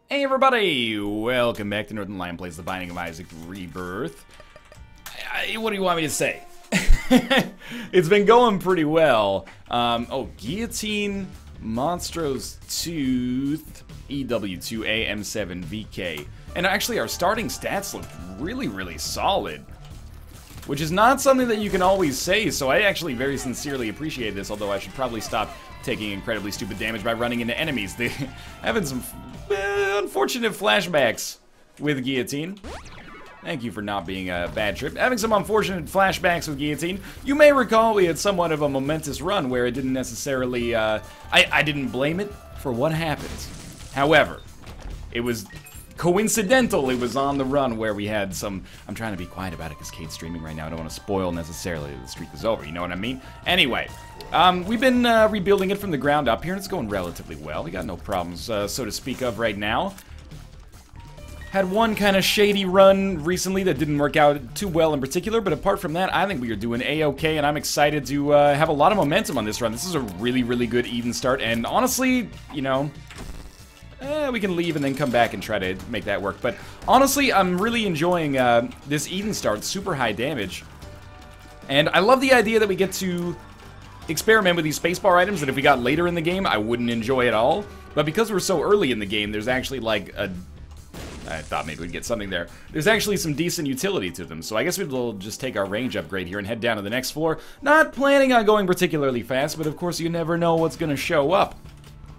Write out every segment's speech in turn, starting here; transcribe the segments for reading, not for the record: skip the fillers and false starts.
Hey everybody, welcome back to Northern Lion Plays The Binding of Isaac Rebirth. What do you want me to say? It's been going pretty well. Oh, Guillotine, Monstro's Tooth, EW2A, M7, VK. And actually our starting stats look really solid. Which is not something that you can always say, so I actually very sincerely appreciate this, although I should probably stop taking incredibly stupid damage by running into enemies. They're having some unfortunate flashbacks with Guillotine. Thank you for not being a bad trip. Having some unfortunate flashbacks with Guillotine. You may recall we had somewhat of a momentous run where it didn't necessarily, I didn't blame it for what happened. However, it was coincidental. It was on the run where we had some... I'm trying to be quiet about it because Kate's streaming right now. I don't want to spoil necessarily the streak is over, you know what I mean? Anyway, we've been rebuilding it from the ground up here, and it's going relatively well. We got no problems, so to speak of right now. Had one kind of shady run recently that didn't work out too well in particular, but apart from that, I think we are doing A-okay, and I'm excited to have a lot of momentum on this run. This is a really good even start, and honestly, you know... we can leave and then come back and try to make that work. But honestly, I'm really enjoying this even start, super high damage. And I love the idea that we get to experiment with these spacebar items that if we got later in the game, I wouldn't enjoy at all. But because we're so early in the game, there's actually like a... I thought maybe we'd get something there. There's actually some decent utility to them. So I guess we'll just take our range upgrade here and head down to the next floor. Not planning on going particularly fast, but of course you never know what's going to show up.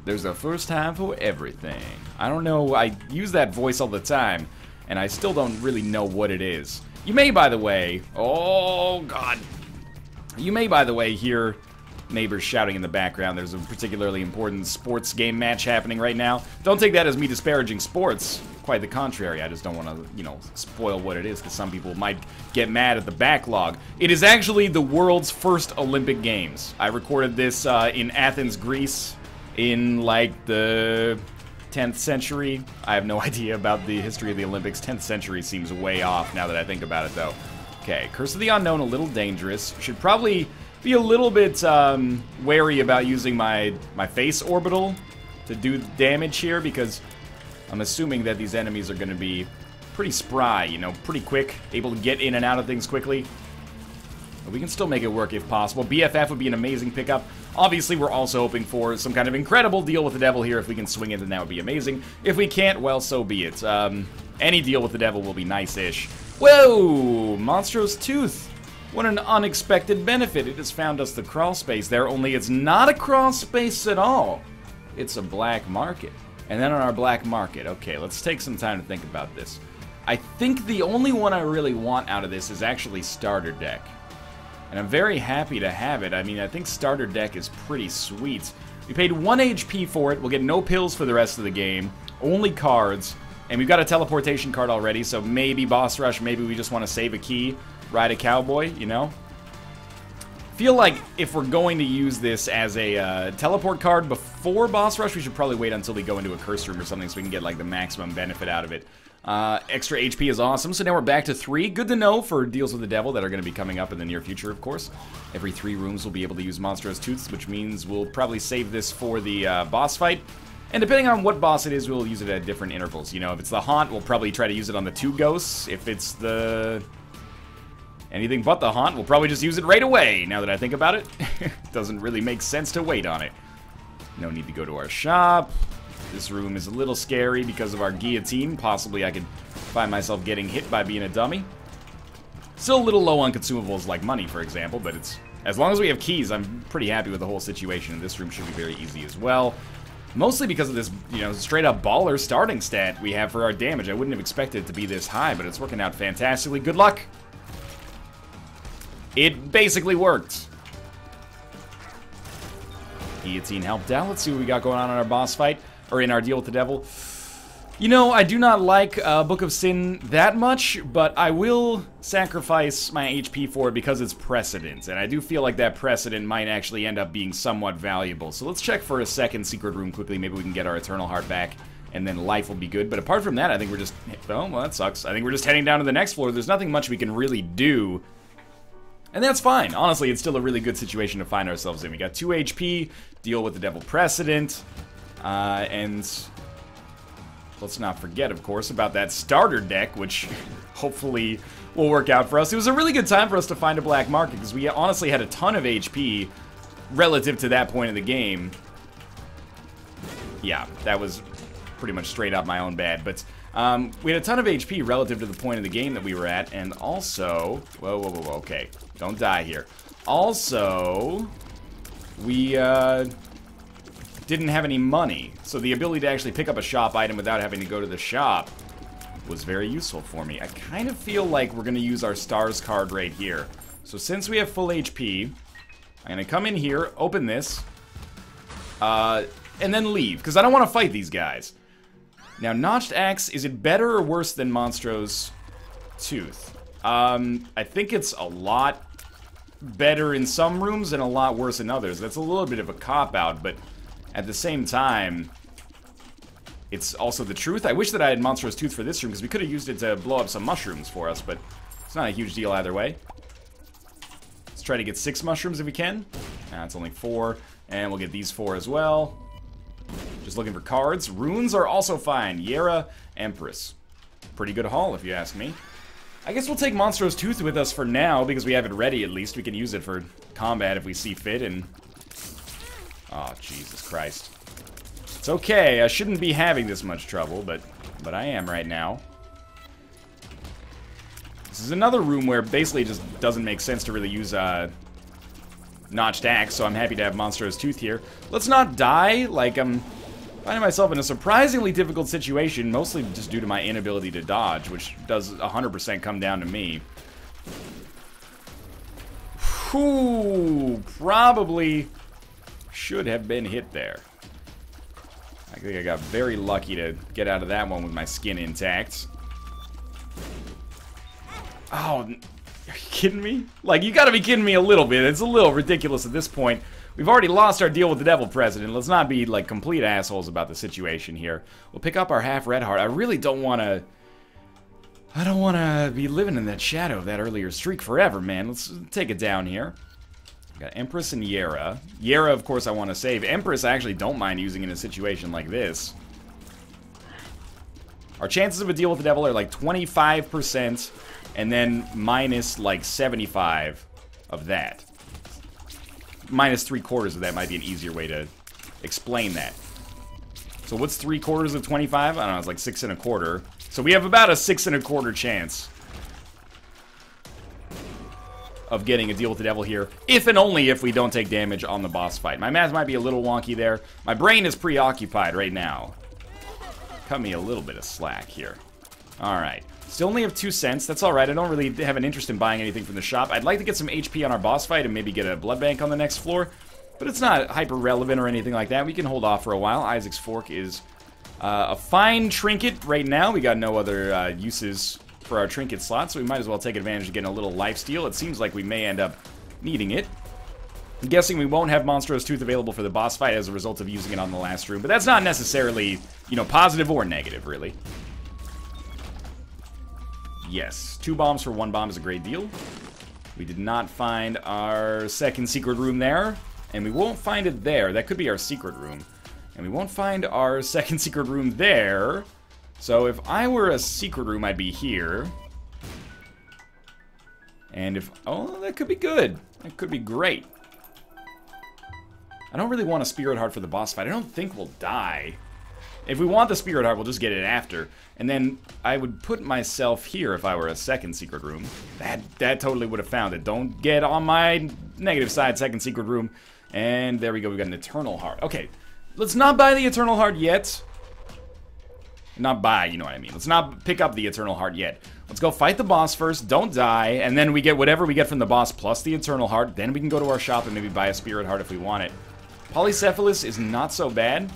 There's a first time for everything. I don't know, I use that voice all the time, and I still don't really know what it is. You may, by the way, oh god. You may, by the way, hear neighbors shouting in the background. There's a particularly important sports game match happening right now. Don't take that as me disparaging sports. Quite the contrary, I just don't want to, you know, spoil what it is, because some people might get mad at the backlog. It is actually the world's first Olympic Games. I recorded this in Athens, Greece, in like the 10th century. I have no idea about the history of the Olympics. 10th century seems way off now that I think about it though. Okay, Curse of the Unknown, a little dangerous. Should probably be a little bit wary about using my face orbital to do damage here, because I'm assuming that these enemies are going to be pretty spry, you know, pretty quick, able to get in and out of things quickly. But we can still make it work if possible. BFF would be an amazing pickup. Obviously, we're also hoping for some kind of incredible deal with the devil here. If we can swing it, then that would be amazing. If we can't, well, so be it. Any deal with the devil will be nice-ish. Whoa! Monstro's Tooth. What an unexpected benefit. It has found us the crawl space there, only it's not a crawl space at all. It's a black market. And then on our black market, okay, let's take some time to think about this. I think the only one I really want out of this is actually Starter Deck. And I'm very happy to have it. I mean, I think Starter Deck is pretty sweet. We paid 1 HP for it. We'll get no pills for the rest of the game. Only cards. And we've got a teleportation card already, so maybe boss rush, maybe we just want to save a key, ride a cowboy, you know? Feel like if we're going to use this as a teleport card before boss rush, we should probably wait until we go into a curse room or something so we can get like the maximum benefit out of it. Extra HP is awesome, so now we're back to 3. Good to know for deals with the devil that are going to be coming up in the near future, of course. Every 3 rooms we'll be able to use Monstro's Tooths, which means we'll probably save this for the boss fight. And depending on what boss it is, we'll use it at different intervals. You know, if it's the Haunt, we'll probably try to use it on the 2 ghosts. If it's the... anything but the Haunt, we'll probably just use it right away, now that I think about it. Doesn't really make sense to wait on it. No need to go to our shop. This room is a little scary because of our guillotine. Possibly I could find myself getting hit by being a dummy. Still a little low on consumables like money, for example, but it's... as long as we have keys, I'm pretty happy with the whole situation. This room should be very easy as well. Mostly because of this, you know, straight-up baller starting stat we have for our damage. I wouldn't have expected it to be this high, but it's working out fantastically. Good luck! It basically worked. Guillotine helped out. Let's see what we got going on in our boss fight. Or in our deal with the devil. You know, I do not like Book of Sin that much, but I will sacrifice my HP for it because it's precedent. And I do feel like that precedent might actually end up being somewhat valuable. So let's check for a second secret room quickly. Maybe we can get our Eternal Heart back, and then life will be good. But apart from that, I think we're just... oh, well, that sucks. I think we're just heading down to the next floor. There's nothing much we can really do. And that's fine. Honestly, it's still a really good situation to find ourselves in. We got 2 HP, deal with the devil precedent, and let's not forget, of course, about that starter deck, which hopefully will work out for us. It was a really good time for us to find a black market, because we honestly had a ton of HP relative to that point of the game. Yeah, that was pretty much straight up my own bad, but we had a ton of HP relative to the point of the game that we were at, and also... Whoa, whoa, whoa, okay. Don't die here. Also, we didn't have any money, so the ability to actually pick up a shop item without having to go to the shop was very useful for me. I kind of feel like we're going to use our stars card right here. So since we have full HP, I'm going to come in here, open this, and then leave, because I don't want to fight these guys. Now, Notched Axe, is it better or worse than Monstro's Tooth? I think it's a lot better in some rooms and a lot worse in others. That's a little bit of a cop-out, but at the same time, it's also the truth. I wish that I had Monstro's Tooth for this room, because we could have used it to blow up some mushrooms for us, but it's not a huge deal either way. Let's try to get 6 mushrooms if we can. It's only 4, and we'll get these 4 as well. Just looking for cards. Runes are also fine. Yera, Empress. Pretty good haul, if you ask me. I guess we'll take Monstro's Tooth with us for now, because we have it ready at least. We can use it for combat if we see fit, and... Oh, Jesus Christ. It's okay, I shouldn't be having this much trouble, but I am right now. This is another room where basically it just doesn't make sense to really use Notched Axe, so I'm happy to have Monstro's Tooth here. Let's not die. Like, I'm finding myself in a surprisingly difficult situation, mostly just due to my inability to dodge, which does 100% come down to me. Whew, probably should have been hit there. I think I got very lucky to get out of that one with my skin intact. Oh, are you kidding me? Like, you gotta be kidding me a little bit. It's a little ridiculous at this point. We've already lost our deal with the Devil President. Let's not be, like, complete assholes about the situation here. We'll pick up our half red heart. I really don't want to... I don't want to be living in that shadow of that earlier streak forever, man. Let's take it down here. Got Empress and Yera. Yera, of course, I want to save. Empress, I actually don't mind using in a situation like this. Our chances of a deal with the devil are like 25%, and then minus like 75 of that. Minus 3/4 of that might be an easier way to explain that. So what's 3/4 of 25? I don't know, it's like 6 1/4. So we have about a 6 1/4 chance of getting a deal with the devil here, if and only if we don't take damage on the boss fight. My math might be a little wonky there. My brain is preoccupied right now. Cut me a little bit of slack here. Alright. Still only have 2 cents. That's alright. I don't really have an interest in buying anything from the shop. I'd like to get some HP on our boss fight and maybe get a blood bank on the next floor, but it's not hyper relevant or anything like that. We can hold off for a while. Isaac's Fork is a fine trinket right now. We got no other uses for our trinket slot, so we might as well take advantage of getting a little lifesteal. It seems like we may end up needing it. I'm guessing we won't have Monstro's Tooth available for the boss fight as a result of using it on the last room, but that's not necessarily, you know, positive or negative, really. Yes, 2 bombs for 1 bomb is a great deal. We did not find our second secret room there, and we won't find it there. That could be our secret room. And we won't find our second secret room there. So if I were a secret room, I'd be here. And if... Oh, that could be good. That could be great. I don't really want a Spirit Heart for the boss fight. I don't think we'll die. If we want the Spirit Heart, we'll just get it after. And then I would put myself here if I were a second secret room. That totally would have found it. Don't get on my negative side, second secret room. And there we go. We got an Eternal Heart. Okay, let's not buy the Eternal Heart yet. Not buy, you know what I mean. Let's not pick up the Eternal Heart yet. Let's go fight the boss first, don't die, and then we get whatever we get from the boss plus the Eternal Heart. Then we can go to our shop and maybe buy a Spirit Heart if we want it. Polycephalus is not so bad.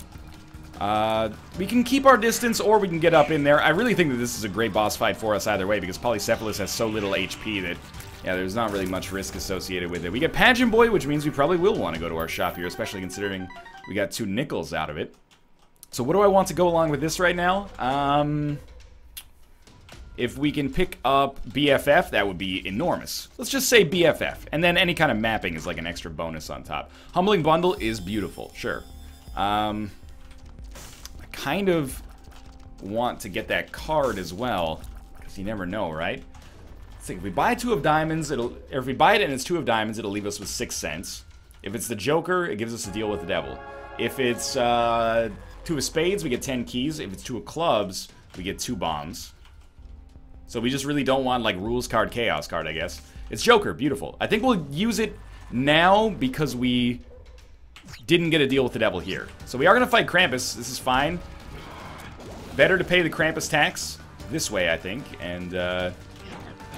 We can keep our distance or we can get up in there. I really think that this is a great boss fight for us either way because Polycephalus has so little HP that, yeah, there's not really much risk associated with it. We get Pageant Boy, which means we probably will want to go to our shop here, especially considering we got 2 nickels out of it. So what do I want to go along with this right now? If we can pick up BFF, that would be enormous. Let's just say BFF. And then any kind of mapping is like an extra bonus on top. Humbling Bundle is beautiful, sure. I kind of want to get that card as well, because you never know, right? Let's think, if we buy 2 of diamonds, or if we buy it and it's 2 of diamonds, it'll leave us with 6 cents. If it's the Joker, it gives us a deal with the devil. If it's 2 of spades, we get 10 keys. If it's 2 of clubs, we get 2 bombs. So we just really don't want, like, rules card, chaos card, I guess. It's Joker, beautiful. I think we'll use it now because we didn't get a deal with the devil here. So we are going to fight Krampus. This is fine. Better to pay the Krampus tax this way, I think. And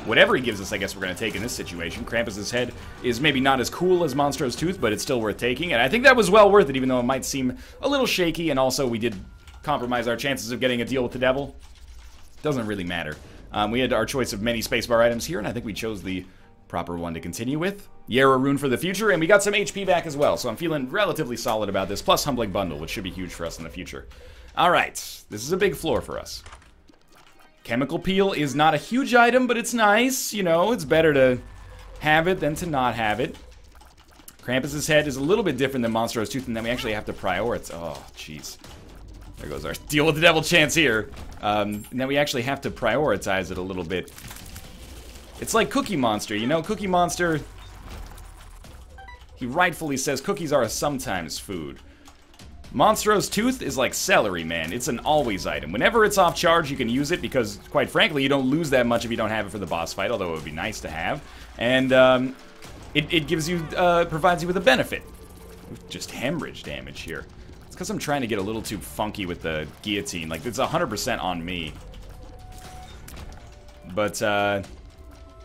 whatever he gives us, I guess we're going to take in this situation. Krampus's head is maybe not as cool as Monstro's tooth, but it's still worth taking. And I think that was well worth it, even though it might seem a little shaky. And also, we did compromise our chances of getting a deal with the devil. Doesn't really matter. We had our choice of many spacebar items here, and I think we chose the proper one to continue with. Yarrow Rune for the future, and we got some HP back as well, so I'm feeling relatively solid about this, plus Humbling Bundle, which should be huge for us in the future. Alright, this is a big floor for us. Chemical Peel is not a huge item, but it's nice, you know, it's better to have it than to not have it. Krampus's head is a little bit different than Monstro's tooth, and then we actually have to prioritize. Oh, jeez. There goes our deal with the devil chance here. And then we actually have to prioritize it a little bit. It's like Cookie Monster, you know? Cookie Monster, he rightfully says cookies are a sometimes food. Monstro's tooth is like celery, man. It's an always item. Whenever it's off charge, you can use it because, quite frankly, you don't lose that much if you don't have it for the boss fight, although it would be nice to have. And it gives you, provides you with a benefit. Just hemorrhage damage here. It's because I'm trying to get a little too funky with the guillotine. Like, it's 100% on me. But,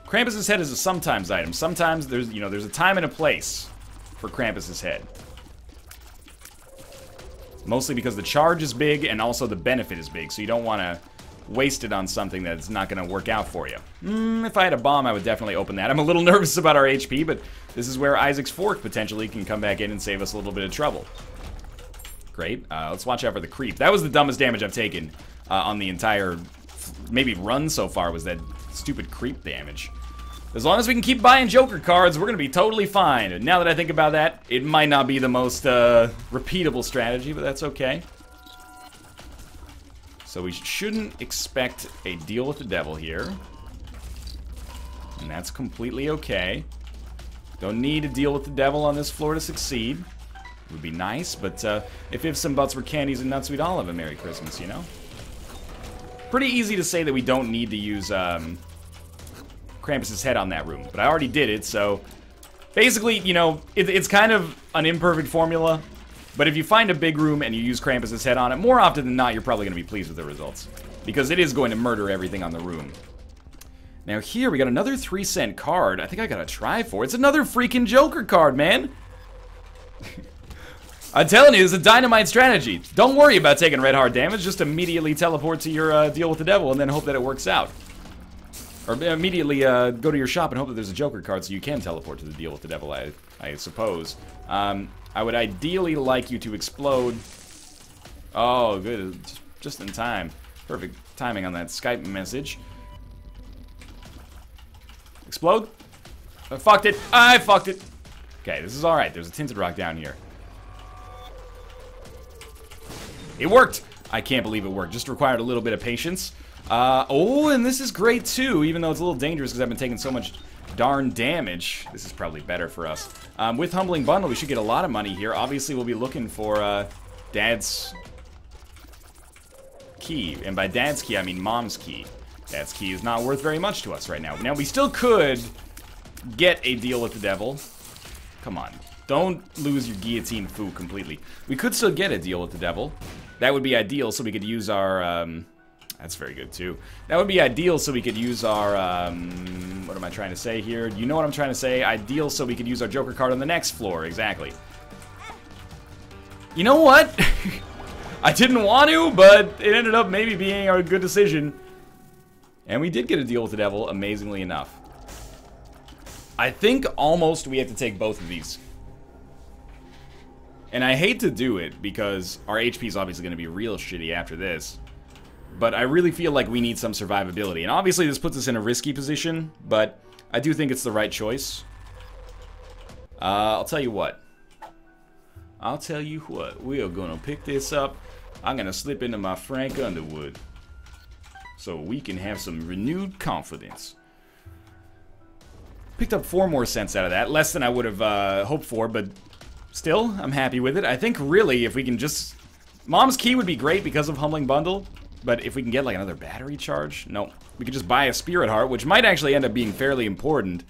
Krampus's head is a sometimes item. Sometimes there's, you know, there's a time and a place for Krampus's head. Mostly because the charge is big and also the benefit is big, so you don't want to waste it on something that's not going to work out for you. If I had a bomb, I would definitely open that. I'm a little nervous about our HP, but this is where Isaac's Fork potentially can come back in and save us a little bit of trouble. Great. Let's watch out for the creep. That was the dumbest damage I've taken on the entire, maybe run so far, was that stupid creep damage. As long as we can keep buying Joker cards, we're going to be totally fine. And now that I think about that, it might not be the most repeatable strategy, but that's okay. So we shouldn't expect a deal with the devil here. And that's completely okay. Don't need a deal with the devil on this floor to succeed. It would be nice, but if ifs and buts were candies and nuts, we'd all have a Merry Christmas, you know? Pretty easy to say that we don't need to use Krampus's head on that room, but I already did it, so basically, you know, it's kind of an imperfect formula, but if you find a big room and you use Krampus's head on it, more often than not, you're probably going to be pleased with the results, because it is going to murder everything on the room. Now here, we got another 3-cent card. I think I got a try for. It's another freaking Joker card, man! I'm telling you, it's a dynamite strategy. Don't worry about taking red heart damage, just immediately teleport to your deal with the devil and then hope that it works out. Or immediately go to your shop and hope that there's a Joker card so you can teleport to the deal with the devil, I suppose. I would ideally like you to explode. Oh, good. Just in time. Perfect timing on that Skype message. Explode? I fucked it. I fucked it. Okay, this is alright. There's a tinted rock down here. It worked! I can't believe it worked. Just required a little bit of patience. Oh, and this is great too, even though it's a little dangerous because I've been taking so much darn damage. This is probably better for us. With Humbling Bundle, we should get a lot of money here. Obviously, we'll be looking for Dad's key. And by Dad's key, I mean Mom's key. Dad's key is not worth very much to us right now. Now, we still could get a deal with the devil. Come on. Don't lose your guillotine foo completely. We could still get a deal with the devil. That would be ideal, so we could use our, that's very good, too. That would be ideal, so we could use our, what am I trying to say here? You know what I'm trying to say? Ideal, so we could use our Joker card on the next floor, exactly. You know what? I didn't want to, but it ended up maybe being a good decision. And we did get a deal with the devil, amazingly enough. I think almost we have to take both of these. And I hate to do it, because our HP is obviously going to be real shitty after this. But I really feel like we need some survivability. And obviously this puts us in a risky position, but I do think it's the right choice. I'll tell you what. We are going to pick this up. I'm going to slip into my Frank Underwood. so we can have some renewed confidence. Picked up 4 more cents out of that. Less than I would have hoped for, but still, I'm happy with it. I think really if we can just... Mom's Key would be great because of Humbling Bundle, but if we can get like another battery charge, no. We could just buy a Spirit Heart, which might actually end up being fairly important.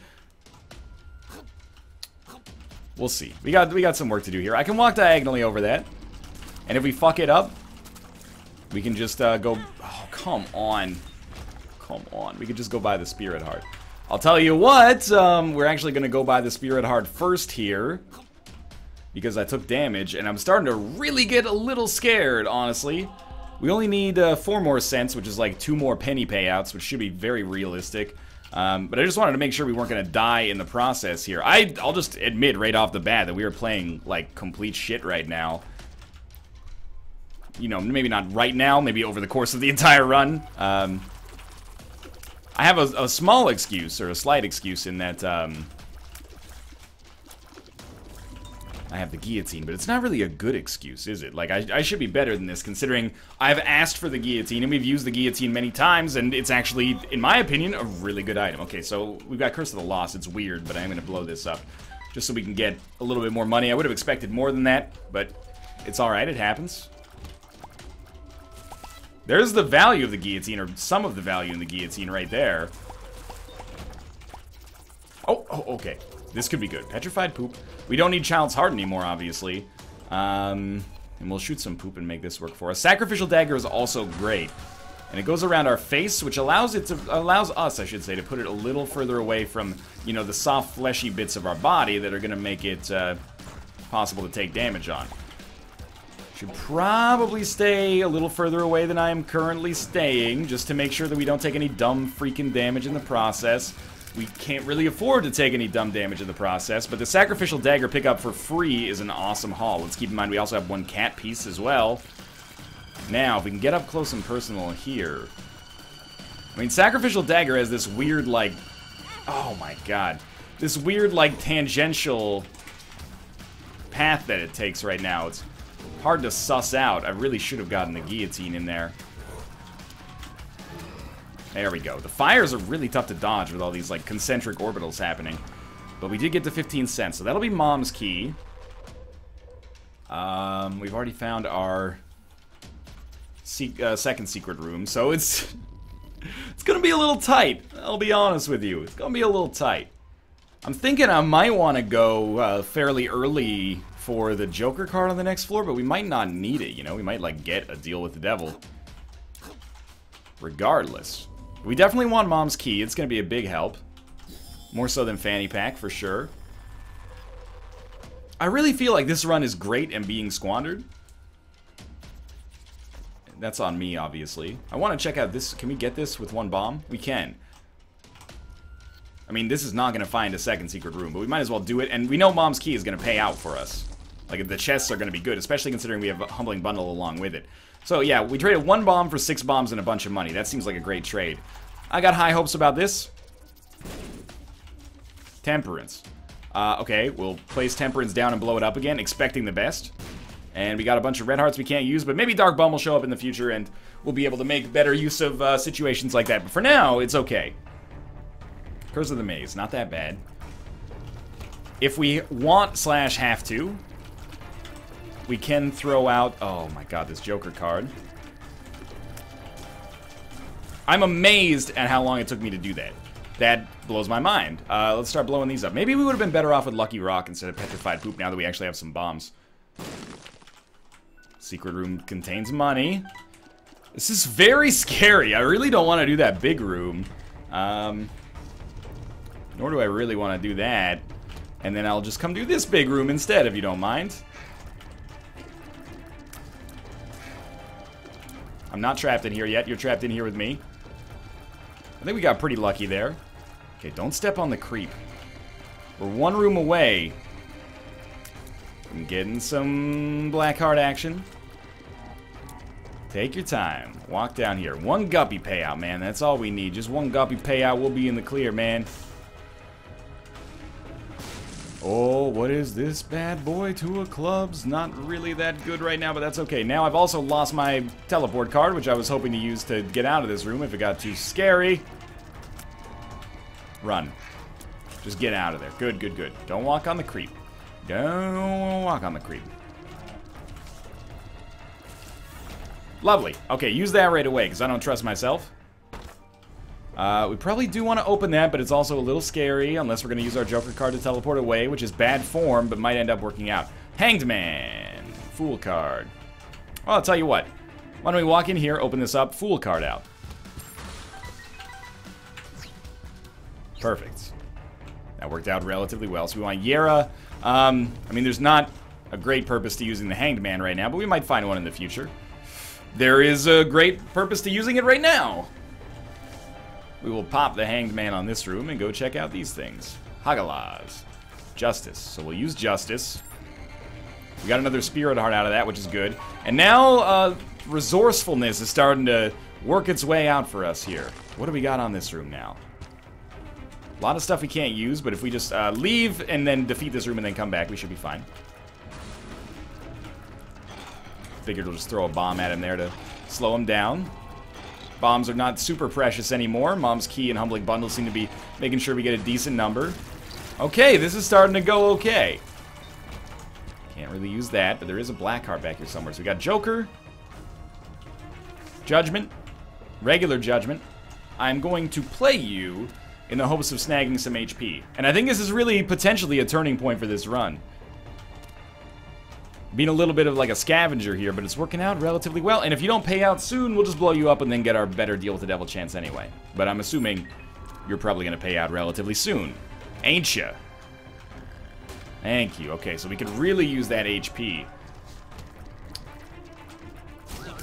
We'll see. We got some work to do here. I can walk diagonally over that, and if we fuck it up, we can just go... Oh, come on. Come on. We could just go buy the Spirit Heart. I'll tell you what, we're actually going to go buy the Spirit Heart first here, because I took damage, and I'm starting to really get a little scared, honestly. We only need 4 more cents, which is like 2 more penny payouts, which should be very realistic. But I just wanted to make sure we weren't going to die in the process here. I'll just admit right off the bat that we are playing, like, complete shit right now. You know, maybe not right now, maybe over the course of the entire run. I have a small excuse, or a slight excuse, in that I have the guillotine, but it's not really a good excuse, is it? Like, I should be better than this, considering I've asked for the guillotine, and we've used the guillotine many times, and it's actually, in my opinion, a really good item. Okay, so we've got Curse of the Lost. It's weird, but I'm going to blow this up, just so we can get a little bit more money. I would have expected more than that, but it's alright, it happens. There's the value of the guillotine, or some of the value in the guillotine right there. Oh, okay. This could be good. Petrified Poop. We don't need Child's Heart anymore, obviously. And we'll shoot some poop and make this work for us. Sacrificial Dagger is also great. And it goes around our face, which allows us, I should say, to put it a little further away from, you know, the soft, fleshy bits of our body that are going to make it possible to take damage on. Should probably stay a little further away than I am currently staying, just to make sure that we don't take any dumb freaking damage in the process. We can't really afford to take any dumb damage in the process, but the Sacrificial Dagger pickup for free is an awesome haul. Let's keep in mind we also have 1 cat piece as well. Now, if we can get up close and personal here... I mean, Sacrificial Dagger has this weird, like... Oh my god. This weird, like, tangential path that it takes right now. It's hard to suss out. I really should have gotten the guillotine in there. There we go. The fires are really tough to dodge with all these, like, concentric orbitals happening. But we did get to 15 cents, so that'll be Mom's Key. We've already found our second secret room, so it's gonna be a little tight. I'll be honest with you. It's gonna be a little tight. I'm thinking I might want to go fairly early for the Joker card on the next floor, but we might not need it, you know? We might, like, get a deal with the devil. Regardless. We definitely want Mom's Key. It's going to be a big help. More so than Fanny Pack, for sure. I really feel like this run is great and being squandered. That's on me, obviously. I want to check out this. Can we get this with 1 bomb? We can. I mean, this is not going to find a second secret room, but we might as well do it. And we know Mom's Key is going to pay out for us. Like, the chests are going to be good, especially considering we have a Humbling Bundle along with it. So, yeah, we traded 1 bomb for 6 bombs and a bunch of money. That seems like a great trade. I got high hopes about this. Temperance. Okay, we'll place Temperance down and blow it up again, expecting the best. And we got a bunch of red hearts we can't use, but maybe Dark Bum will show up in the future and we'll be able to make better use of situations like that. But for now, it's okay. Curse of the Maze, not that bad. If we want / have to, we can throw out... Oh my god, this Joker card. I'm amazed at how long it took me to do that. That blows my mind. Let's start blowing these up. Maybe we would have been better off with Lucky Rock instead of Petrified Poop now that we actually have some bombs. Secret room contains money. This is very scary. I really don't want to do that big room. Nor do I really want to do that. And then I'll just come do this big room instead, if you don't mind. I'm not trapped in here yet. You're trapped in here with me. I think we got pretty lucky there. Okay, don't step on the creep. We're 1 room away from getting some Blackheart action. Take your time. Walk down here. 1 Guppy payout, man. That's all we need. Just 1 Guppy payout. We'll be in the clear, man. Oh, what is this bad boy? 2 of clubs. Not really that good right now, but that's okay. Now I've also lost my teleport card, which I was hoping to use to get out of this room if it got too scary. Run. Just get out of there. Good, good, good. Don't walk on the creep. Don't walk on the creep. Lovely. Okay, use that right away, because I don't trust myself. We probably do want to open that, but it's also a little scary, unless we're going to use our Joker card to teleport away, which is bad form, but might end up working out. Hanged Man. Fool card. Well, I'll tell you what. Why don't we walk in here, open this up, Fool card out. Perfect. That worked out relatively well. So we want Yera. I mean, there's not a great purpose to using the Hanged Man right now, but we might find one in the future. There is a great purpose to using it right now. We will pop the Hanged Man on this room and go check out these things. Hagalaz. Justice. So we'll use Justice. We got another Spirit Heart out of that, which is good. And now, Resourcefulness is starting to work its way out for us here. What do we got on this room now? A lot of stuff we can't use, but if we just leave and then defeat this room and then come back, we should be fine. Figured we'll just throw a bomb at him there to slow him down. Bombs are not super precious anymore. Mom's Key and Humbling Bundle seem to be making sure we get a decent number. Okay, this is starting to go okay. Can't really use that, but there is a black card back here somewhere. So we got Joker, Judgment, regular Judgment. I'm going to play you in the hopes of snagging some HP. And I think this is really potentially a turning point for this run. Being a little bit of like a scavenger here, but it's working out relatively well. And if you don't pay out soon, we'll just blow you up and then get our better deal with the devil chance anyway. But I'm assuming you're probably going to pay out relatively soon. Ain't ya? Thank you. Okay, so we could really use that HP.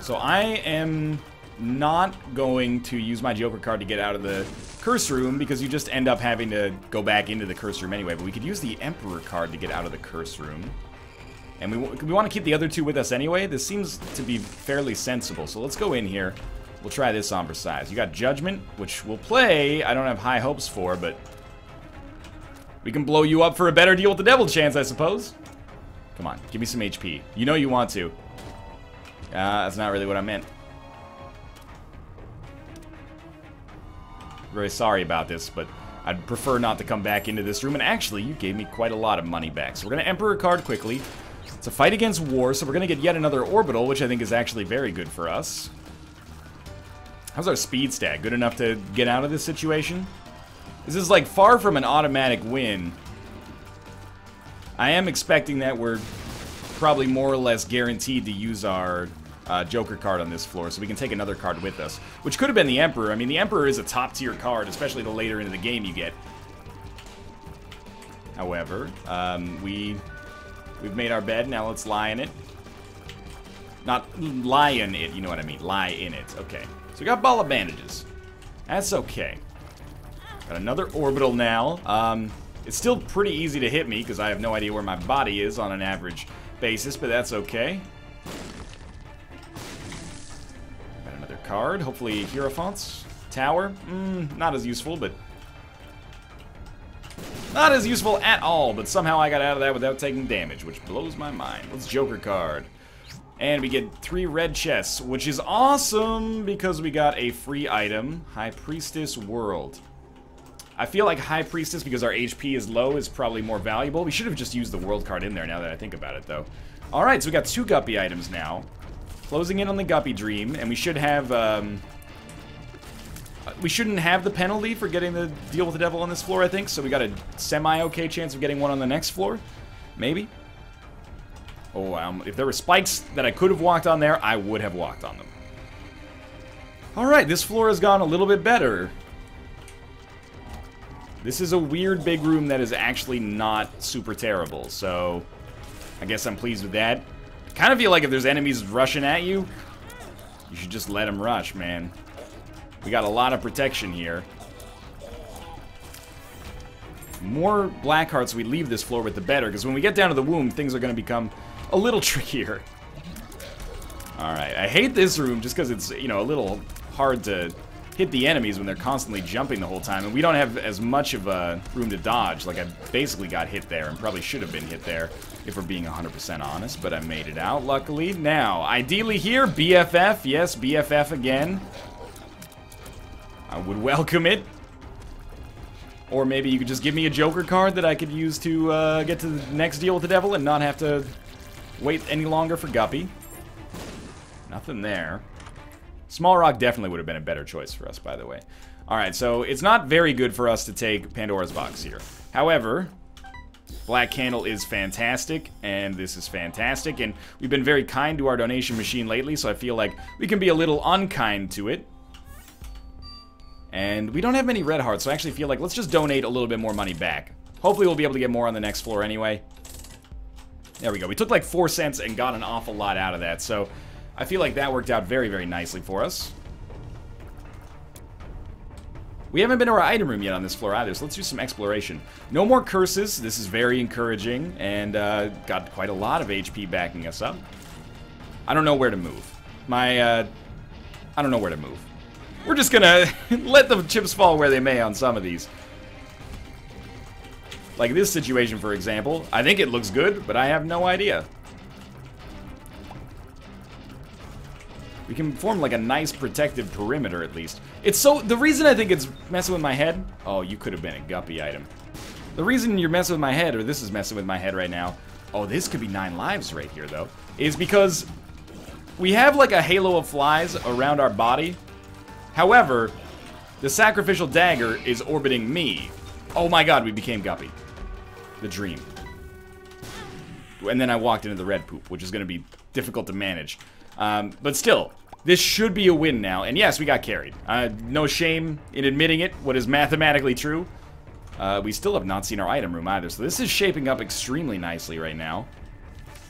So I am not going to use my Joker card to get out of the curse room because you just end up having to go back into the curse room anyway. But we could use the Emperor card to get out of the curse room. And we want to keep the other 2 with us anyway. This seems to be fairly sensible. So let's go in here. We'll try this on Versailles. You got Judgment, which we'll play. I don't have high hopes for, but we can blow you up for a better deal with the devil chance, I suppose. Come on, give me some HP. You know you want to. That's not really what I meant. Very sorry about this, but I'd prefer not to come back into this room. And actually, you gave me quite a lot of money back. So we're going to Emperor card quickly. It's a fight against war, so we're going to get yet another orbital, which I think is actually very good for us. How's our speed stat? Good enough to get out of this situation? This is like far from an automatic win. I am expecting that we're probably more or less guaranteed to use our Joker card on this floor, so we can take another card with us, which could have been the Emperor. I mean, the Emperor is a top-tier card, especially the later into the game you get. However, we've made our bed, now let's lie in it. Not lie in it, you know what I mean. Lie in it. Okay. So we got Ball of Bandages. That's okay. Got another orbital now. It's still pretty easy to hit me, because I have no idea where my body is on an average basis, but that's okay. Got another card. Hopefully Hierophant's Tower. Not as useful, but... not as useful at all, but somehow I got out of that without taking damage, which blows my mind. Let's Joker card. And we get 3 red chests, which is awesome because we got a free item. High Priestess World. I feel like High Priestess, because our HP is low, is probably more valuable. We should have just used the World card in there now that I think about it, though. Alright, so we got 2 Guppy items now. Closing in on the Guppy Dream, and we should have, we shouldn't have the penalty for getting the deal with the devil on this floor, I think. So we got a semi-okay chance of getting one on the next floor. Maybe. Oh, if there were spikes that I could have walked on there, I would have walked on them. Alright, this floor has gone a little bit better. This is a weird big room that is actually not super terrible, so I guess I'm pleased with that. I kind of feel like if there's enemies rushing at you, you should just let them rush, man. We got a lot of protection here. More black hearts we leave this floor with, the better, because when we get down to the womb, things are going to become a little trickier. Alright, I hate this room just because it's, you know, a little hard to hit the enemies when they're constantly jumping the whole time. And we don't have as much of a room to dodge. Like, I basically got hit there and probably should have been hit there if we're being 100% honest. But I made it out, luckily. Now, ideally here, BFF. Yes, BFF again. I would welcome it. Or maybe you could just give me a Joker card that I could use to get to the next deal with the devil and not have to wait any longer for Guppy. Nothing there. Small Rock definitely would have been a better choice for us, by the way. Alright, so it's not very good for us to take Pandora's Box here. However, Black Candle is fantastic, and this is fantastic, and we've been very kind to our donation machine lately, so I feel like we can be a little unkind to it. And we don't have many red hearts, so I actually feel like let's just donate a little bit more money back. Hopefully we'll be able to get more on the next floor anyway. There we go. We took like 4 cents and got an awful lot out of that, so I feel like that worked out very, very nicely for us. We haven't been to our item room yet on this floor either, so let's do some exploration. No more curses. This is very encouraging, and got quite a lot of HP backing us up. I don't know where to move. I don't know where to move. We're just gonna let the chips fall where they may on some of these. Like this situation, for example. I think it looks good, but I have no idea. We can form like a nice protective perimeter at least. It's so, the reason I think it's messing with my head, oh, you could have been a Guppy item. The reason you're messing with my head, or this is messing with my head right now, oh, this could be 9 lives right here though, is because we have like a halo of flies around our body. However, the sacrificial dagger is orbiting me. Oh my god, we became Guppy. The dream. And then I walked into the red poop, which is going to be difficult to manage. But still, this should be a win now. And yes, we got carried. No shame in admitting it, what is mathematically true. We still have not seen our item room either, so this is shaping up extremely nicely right now.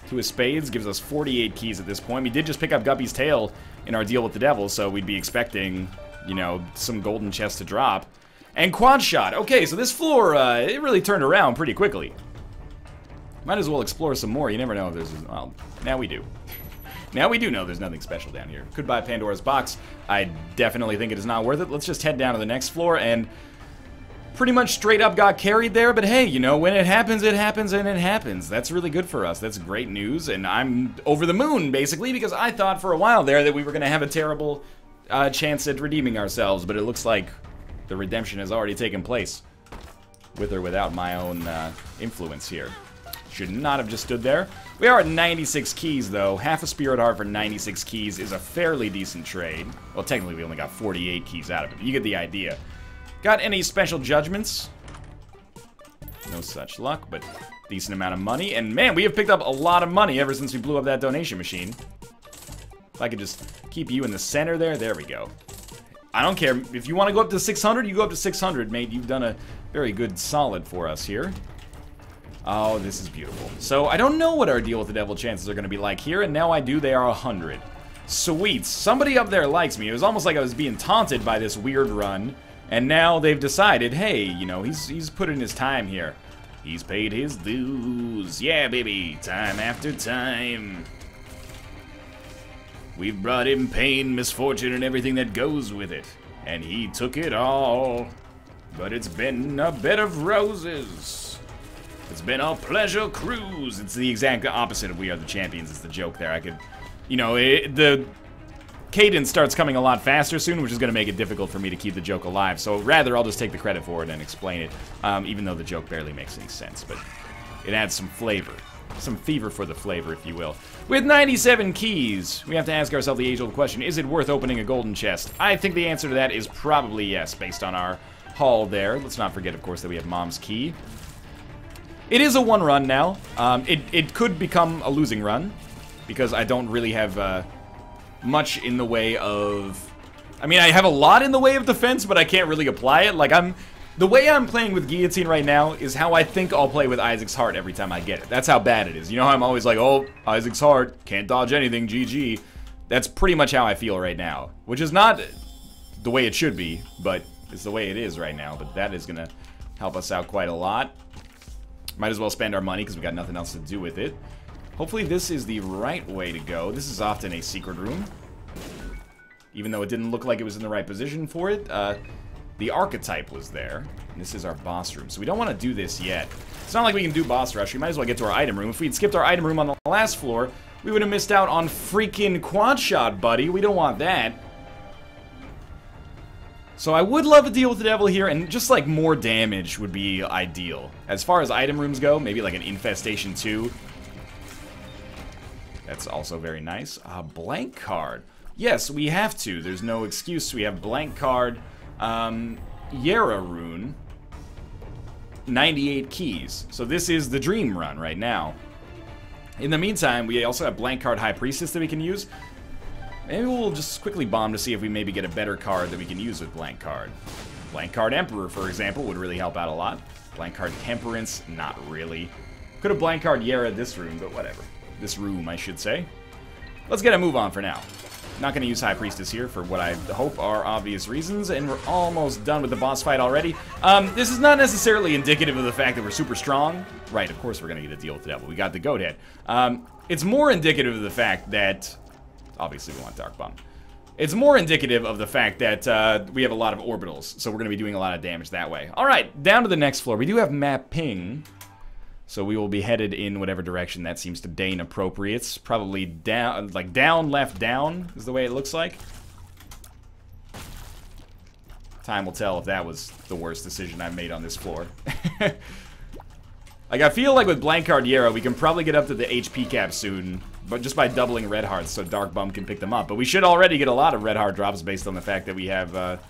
2 of spades gives us 48 keys at this point. We did just pick up Guppy's tail in our deal with the devil, so we'd be expecting, you know, some golden chests to drop. And quad shot. Okay, so this floor, it really turned around pretty quickly. Might as well explore some more. You never know if there's... Well, now we do. Now we do know there's nothing special down here. Could buy Pandora's Box. I definitely think it is not worth it. Let's just head down to the next floor and... Pretty much straight up got carried there, but hey, you know, when it happens, and it happens. That's really good for us. That's great news, and I'm over the moon, basically, because I thought for a while there that we were going to have a terrible chance at redeeming ourselves, but it looks like the redemption has already taken place, with or without my own influence here. Should not have just stood there. We are at 96 keys, though. Half a Spirit Heart for 96 keys is a fairly decent trade. Well, technically, we only got 48 keys out of it, but you get the idea. Got any special judgments? No such luck, but decent amount of money. And man, we have picked up a lot of money ever since we blew up that donation machine. If I could just keep you in the center there, there we go. I don't care. If you want to go up to 600, you go up to 600, mate. You've done a very good solid for us here. Oh, this is beautiful. So I don't know what our deal with the devil chances are going to be like here, and now I do. They are 100. Sweet. Somebody up there likes me. It was almost like I was being taunted by this weird run. And now they've decided, hey, you know, he's put in his time here. He's paid his dues. Yeah, baby, time after time. We've brought him pain, misfortune, and everything that goes with it. And he took it all. But it's been a bed of roses. It's been a pleasure cruise. It's the exact opposite of We Are the Champions. It's the joke there. I could, you know, the... cadence starts coming a lot faster soon, which is going to make it difficult for me to keep the joke alive. So rather, I'll just take the credit for it and explain it, even though the joke barely makes any sense. But it adds some flavor. Some fever for the flavor, if you will. With 97 keys, we have to ask ourselves the age-old question, is it worth opening a golden chest? I think the answer to that is probably yes, based on our haul there. Let's not forget, of course, that we have Mom's Key. It is a one run now. It could become a losing run, because I don't really have... much in the way of... I mean, I have a lot in the way of defense, but I can't really apply it. Like, the way I'm playing with Guillotine right now is how I think I'll play with Isaac's Heart every time I get it. That's how bad it is. You know how I'm always like, oh, Isaac's Heart, can't dodge anything, GG. That's pretty much how I feel right now. Which is not the way it should be, but it's the way it is right now. But that is going to help us out quite a lot. Might as well spend our money because we got nothing else to do with it. Hopefully this is the right way to go. This is often a secret room. even though it didn't look like it was in the right position for it. The archetype was there. And this is our boss room, so we don't want to do this yet. It's not like we can do boss rush. We might as well get to our item room. If we'd skipped our item room on the last floor, we would have missed out on freaking quad shot, buddy. We don't want that. So I would love to deal with the devil here, and just like more damage would be ideal. As far as item rooms go, maybe like an infestation 2. That's also very nice. Blank card. Yes, we have to. There's no excuse. We have blank card. Yera rune. 98 keys. So this is the dream run right now. In the meantime, we also have blank card High Priestess that we can use. Maybe we'll just quickly bomb to see if we maybe get a better card that we can use with blank card. Blank card Emperor, for example, would really help out a lot. Blank card Temperance, not really. Could have blank card Yera this room, but whatever. This room, I should say. Let's get a move on for now. Not going to use High Priestess here for what I hope are obvious reasons, and we're almost done with the boss fight already. This is not necessarily indicative of the fact that we're super strong. Right, of course we're going to get a deal with the devil. We got the goat head. It's more indicative of the fact that... Obviously we want Dark Bomb. It's more indicative of the fact that we have a lot of orbitals, so we're going to be doing a lot of damage that way. Alright, down to the next floor. We do have map ping, so we will be headed in whatever direction that seems to deign appropriate. Probably down, like down, left, down is the way it looks like. Time will tell if that was the worst decision I've made on this floor. Like, I feel like with blank card Yera, we can probably get up to the HP cap soon, but just by doubling red hearts so Dark Bum can pick them up. But we should already get a lot of red heart drops based on the fact that we have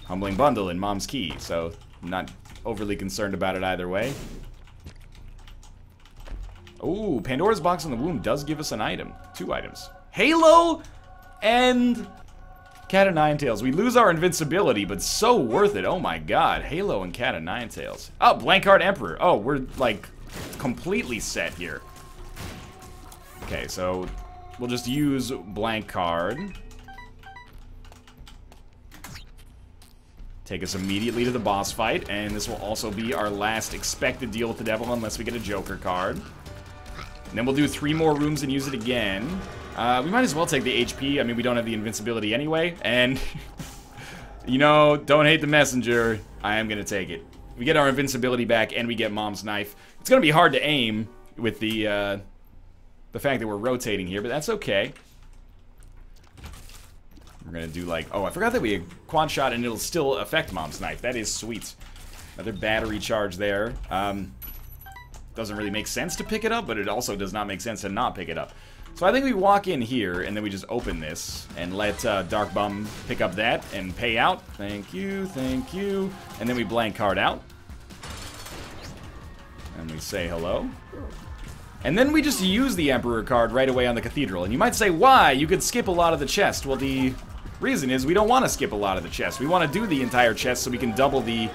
Humbling Bundle and Mom's Key, so I'm not overly concerned about it either way. Ooh, Pandora's Box in the Womb does give us an item. 2 items. Halo and Cat of Nine Tails. We lose our invincibility, but so worth it. Oh my god. Halo and Cat of Nine Tails. Oh, blank card Emperor. Oh, we're like completely set here. Okay, so we'll just use blank card. Take us immediately to the boss fight, and this will also be our last expected deal with the devil unless we get a Joker card. And then we'll do 3 more rooms and use it again. We might as well take the HP. I mean, we don't have the invincibility anyway, and you know, don't hate the messenger. I am gonna take it. We get our invincibility back, and we get Mom's Knife. It's gonna be hard to aim with the fact that we're rotating here, but that's okay. We're gonna do like, oh, I forgot that we had quad shot, and it'll still affect Mom's Knife. That is sweet. Another battery charge there. Doesn't really make sense to pick it up, but it also does not make sense to not pick it up. So I think we walk in here, and then we just open this, and let Dark Bum pick up that, and pay out. Thank you, thank you. And then we blank card out. And we say hello. And then we just use the Emperor card right away on the Cathedral. And you might say, why? You could skip a lot of the chest. Well, the reason is we don't want to skip a lot of the chest. We want to do the entire chest so we can double the...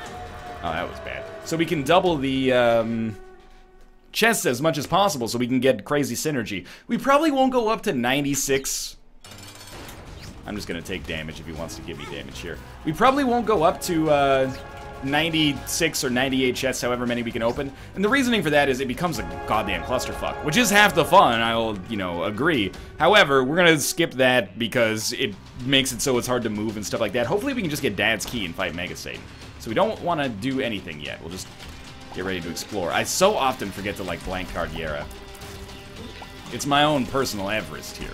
Oh, that was bad. So we can double the... chest as much as possible so we can get crazy synergy. We probably won't go up to 96. I'm just gonna take damage if he wants to give me damage here. We probably won't go up to 96 or 98 chests, however many we can open. And the reasoning for that is it becomes a goddamn clusterfuck, which is half the fun, I'll, you know, agree. However, we're gonna skip that because it makes it so it's hard to move and stuff like that. Hopefully we can just get Dad's Key and fight Mega Satan. So we don't want to do anything yet. We'll just get ready to explore. I so often forget to, like, blank card Yera. It's my own personal Everest here.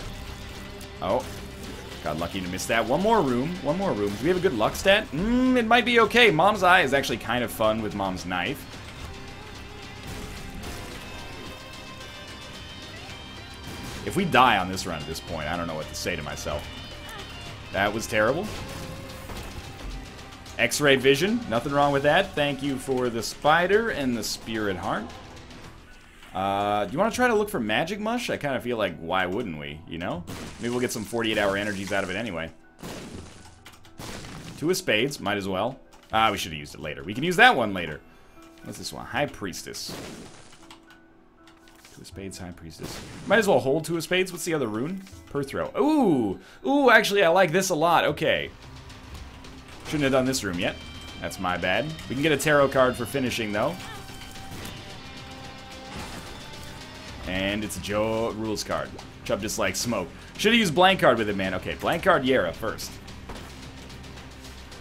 Oh. Got lucky to miss that. One more room. One more room. Do we have a good luck stat? It might be okay. Mom's Eye is actually kind of fun with Mom's Knife. If we die on this run at this point, I don't know what to say to myself. That was terrible. X-ray vision, nothing wrong with that. Thank you for the spider and the spirit heart. Do you want to try to look for magic mush? I kind of feel like, why wouldn't we, you know? Maybe we'll get some 48-hour energies out of it anyway. 2 of spades, might as well. We should have used it later. We can use that one later. What's this one? High Priestess. 2 of spades, High Priestess. Might as well hold 2 of spades. What's the other rune? Per throw. Ooh! Ooh, actually, I like this a lot. Okay. Shouldn't have done this room yet. That's my bad. We can get a tarot card for finishing, though. And it's a Joe rules card. Chubb just like smoke. Should have used blank card with it, man. Okay, blank card Yera first.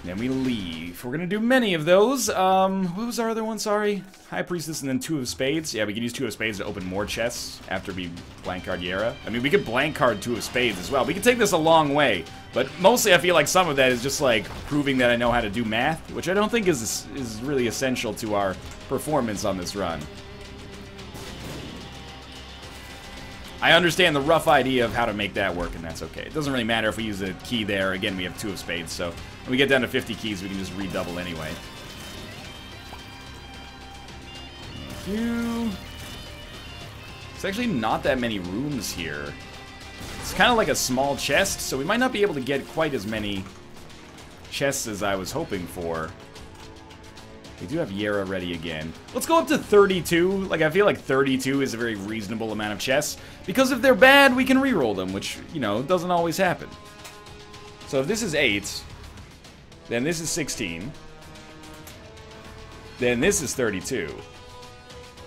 Then we leave. We're gonna do many of those. What was our other one? Sorry. High Priestess and then 2 of Spades. Yeah, we can use 2 of Spades to open more chests after we blank card Yera. I mean, we could blank card 2 of Spades as well. We can take this a long way. But mostly I feel like some of that is just like proving that I know how to do math, which I don't think is really essential to our performance on this run. I understand the rough idea of how to make that work, and that's okay. It doesn't really matter if we use a key there. Again, we have 2 of Spades, so when we get down to 50 keys, we can just redouble anyway. Thank you. There's actually not that many rooms here. It's kind of like a small chest, so we might not be able to get quite as many chests as I was hoping for. We do have Yera ready again. Let's go up to 32. Like, I feel like 32 is a very reasonable amount of chests. Because if they're bad, we can reroll them, which, you know, doesn't always happen. So if this is 8, then this is 16. Then this is 32.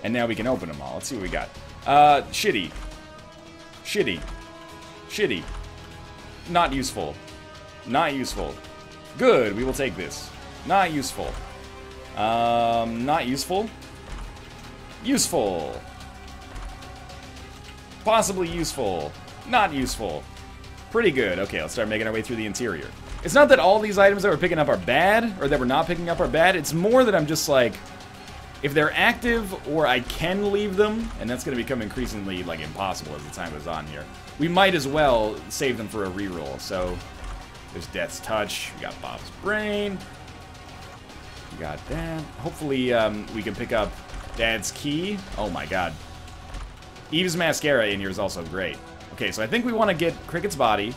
And now we can open them all. Let's see what we got. Shitty. Shitty. Shitty. Not useful. Not useful. Good, we will take this. Not useful. Not useful. Useful. Possibly useful. Not useful. Pretty good. Okay, let's start making our way through the interior. It's not that all these items that we're picking up are bad, or that we're not picking up are bad. It's more that I'm just like, if they're active or I can leave them, and that's going to become increasingly like impossible as the time goes on here, we might as well save them for a reroll. So there's Death's Touch. We got Bob's Brain. We got that. Hopefully we can pick up Dad's Key. Oh my god. Eve's Mascara in here is also great. Okay, so I think we want to get Cricket's Body.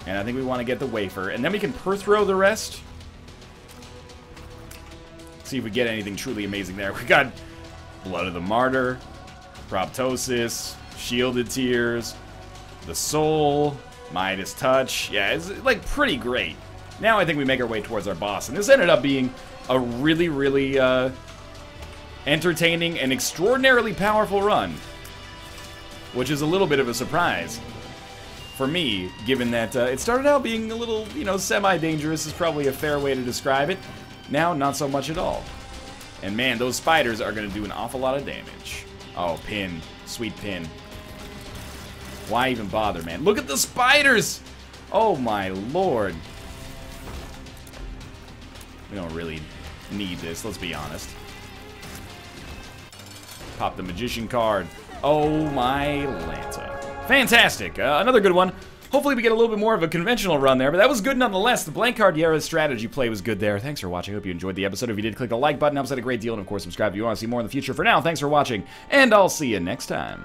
And I think we want to get the Wafer. And then we can Perthrow the rest. See if we get anything truly amazing there. We got Blood of the Martyr, Proptosis, Shielded Tears, the Soul, Midas Touch. Yeah, it's like pretty great. Now I think we make our way towards our boss. And this ended up being a really, really entertaining and extraordinarily powerful run. Which is a little bit of a surprise for me, given that it started out being a little, you know, semi-dangerous is probably a fair way to describe it. Now, not so much at all. And man, those spiders are going to do an awful lot of damage. Oh, Pin. Sweet Pin. Why even bother, man? Look at the spiders! Oh my lord. We don't really need this, let's be honest. Pop the Magician card. Oh my Lanta. Fantastic. Another good one. Hopefully we get a little bit more of a conventional run there, but that was good nonetheless. The blank card Yera's strategy play was good there. Thanks for watching. Hope you enjoyed the episode. If you did, click the like button. Helps out a great deal. And of course, subscribe if you want to see more in the future. For now, thanks for watching, and I'll see you next time.